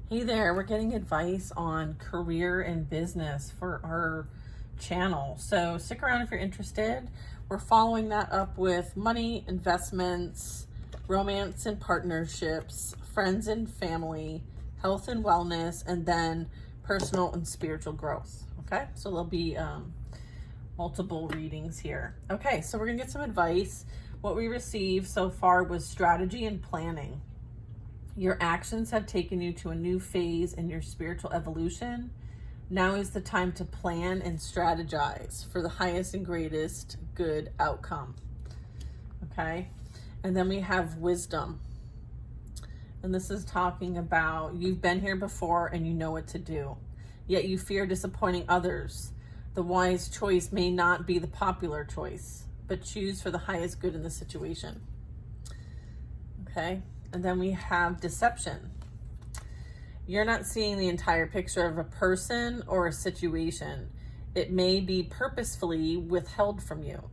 Hey there, we're getting advice on career and business for our channel. So stick around if you're interested. We're following that up with money, investments, romance and partnerships, friends and family, health and wellness, and then personal and spiritual growth. Okay, so there'll be multiple readings here. Okay, so we're gonna get some advice. What we received so far was strategy and planning. Your actions have taken you to a new phase in your spiritual evolution. Now is the time to plan and strategize for the highest and greatest good outcome. Okay? And then we have wisdom. And this is talking about you've been here before and you know what to do. Yet you fear disappointing others. The wise choice may not be the popular choice, but choose for the highest good in the situation. Okay? And then we have deception. You're not seeing the entire picture of a person or a situation. It may be purposefully withheld from you,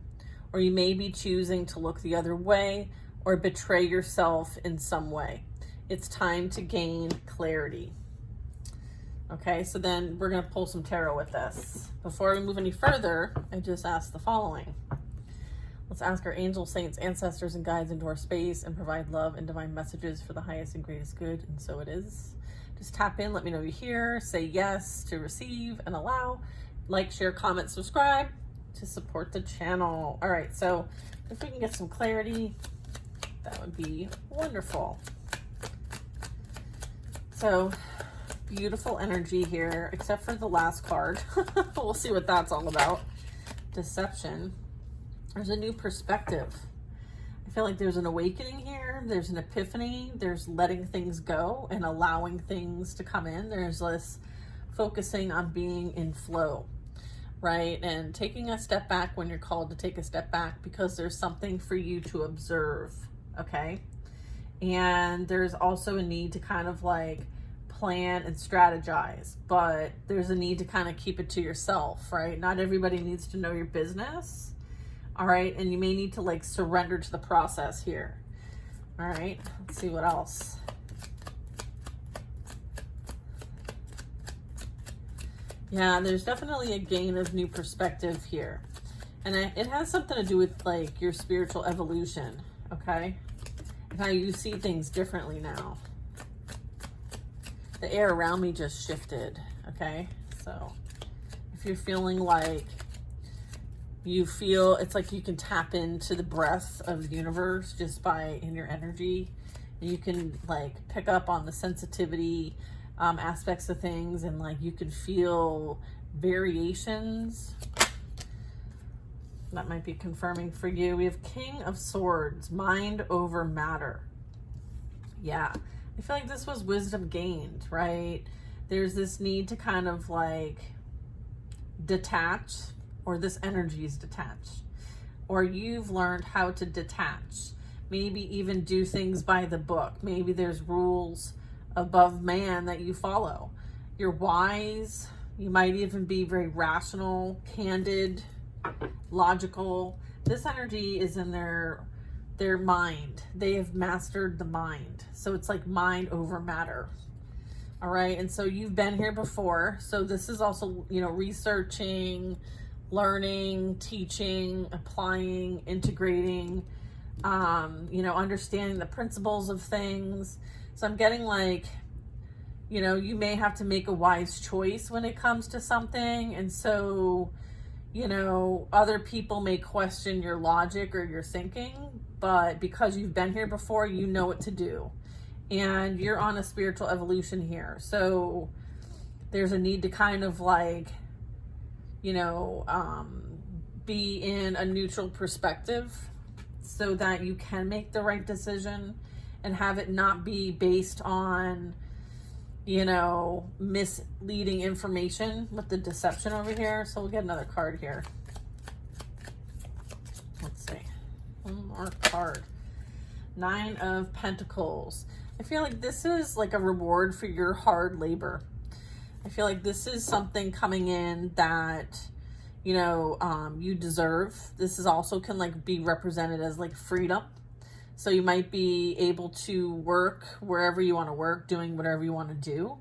or you may be choosing to look the other way or betray yourself in some way. It's time to gain clarity. Okay, so then we're going to pull some tarot with this. Before we move any further, I just asked the following. Let's ask our angels, saints, ancestors, and guides into our space and provide love and divine messages for the highest and greatest good. And so it is. Just tap in, let me know you're here, say yes to receive and allow, like, share, comment, subscribe to support the channel. All right, so if we can get some clarity, that would be wonderful. So beautiful energy here, except for the last card. We'll see what that's all about. Deception. There's a new perspective. I feel like there's an awakening here. There's an epiphany. There's letting things go and allowing things to come in. There's this focusing on being in flow, right? And taking a step back when you're called to take a step back because there's something for you to observe, okay? And there's also a need to kind of like plan and strategize, but there's a need to kind of keep it to yourself, right? Not everybody needs to know your business. All right, and you may need to like surrender to the process here. All right, let's see what else. Yeah, there's definitely a gain of new perspective here. And it has something to do with like your spiritual evolution, okay? And how you see things differently now. The air around me just shifted, okay? So if you're feeling like you feel it's like you can tap into the breath of the universe just by in your energy. You can like pick up on the sensitivity aspects of things, and like you can feel variations. That might be confirming for you. We have King of Swords, mind over matter. Yeah, I feel like this was wisdom gained, right? There's this need to kind of like detach, or this energy is detached, or you've learned how to detach, maybe even do things by the book. Maybe there's rules above man that you follow. You're wise. You might even be very rational, candid, logical. This energy is in their mind. They have mastered the mind. So it's like mind over matter. All right. And so you've been here before. So this is also, you know, researching, learning, teaching, applying, integrating, you know, understanding the principles of things. So I'm getting like, you know, you may have to make a wise choice when it comes to something. And so, you know, other people may question your logic or your thinking, but because you've been here before, you know what to do. And you're on a spiritual evolution here. So there's a need to kind of like, you know, be in a neutral perspective so that you can make the right decision and have it not be based on, you know, misleading information with the deception over here. So we'll get another card here. Let's see. One more card. 9 of Pentacles. I feel like this is like a reward for your hard labor. I feel like this is something coming in that, you know, you deserve. This is also can like be represented as like freedom. So you might be able to work wherever you want to work, doing whatever you want to do.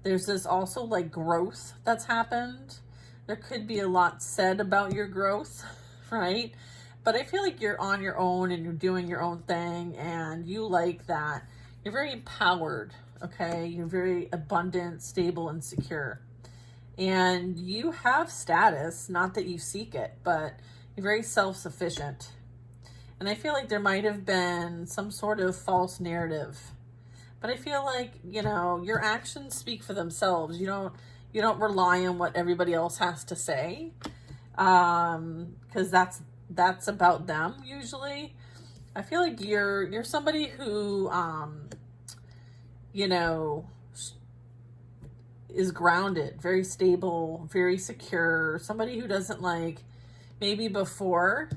There's this also like growth that's happened. There could be a lot said about your growth, right? But I feel like you're on your own and you're doing your own thing and you like that. You're very empowered, okay? You're very abundant, stable, and secure. And you have status, not that you seek it, but you're very self-sufficient. And I feel like there might have been some sort of false narrative. But I feel like, you know, your actions speak for themselves. You don't rely on what everybody else has to say. Because that's about them usually. I feel like you're somebody who you know, is grounded, very stable, very secure, somebody who doesn't like, maybe before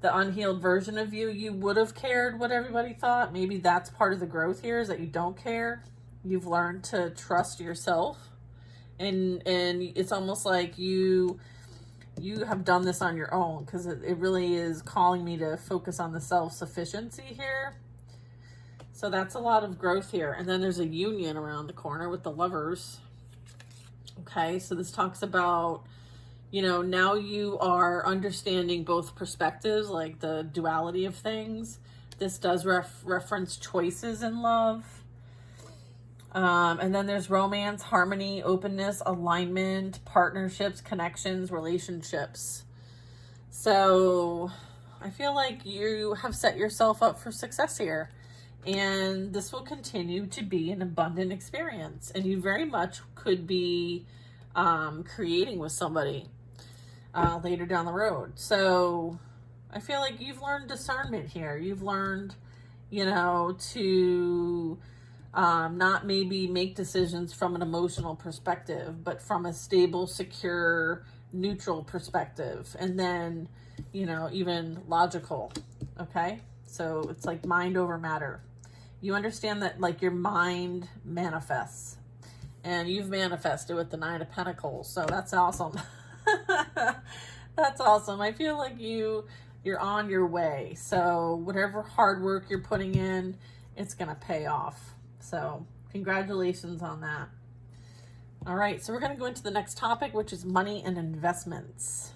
the unhealed version of you would have cared what everybody thought. Maybe that's part of the growth here, is that you don't care. You've learned to trust yourself, and it's almost like you have done this on your own, because it really is calling me to focus on the self-sufficiency here. So that's a lot of growth here. And then there's a union around the corner with the Lovers. Okay, so this talks about, you know, now you are understanding both perspectives, like the duality of things. This does reference choices in love. And then there's romance, harmony, openness, alignment, partnerships, connections, relationships. So I feel like you have set yourself up for success here. And this will continue to be an abundant experience. And you very much could be creating with somebody later down the road. So I feel like you've learned discernment here. You've learned, you know, to not maybe make decisions from an emotional perspective, but from a stable, secure, neutral perspective. And then, you know, even logical. Okay? So it's like mind over matter. You understand that like your mind manifests, and you've manifested with the Nine of Pentacles. So that's awesome. That's awesome. I feel like you're on your way. So whatever hard work you're putting in, it's going to pay off. So congratulations on that. All right. So we're going to go into the next topic, which is money and investments.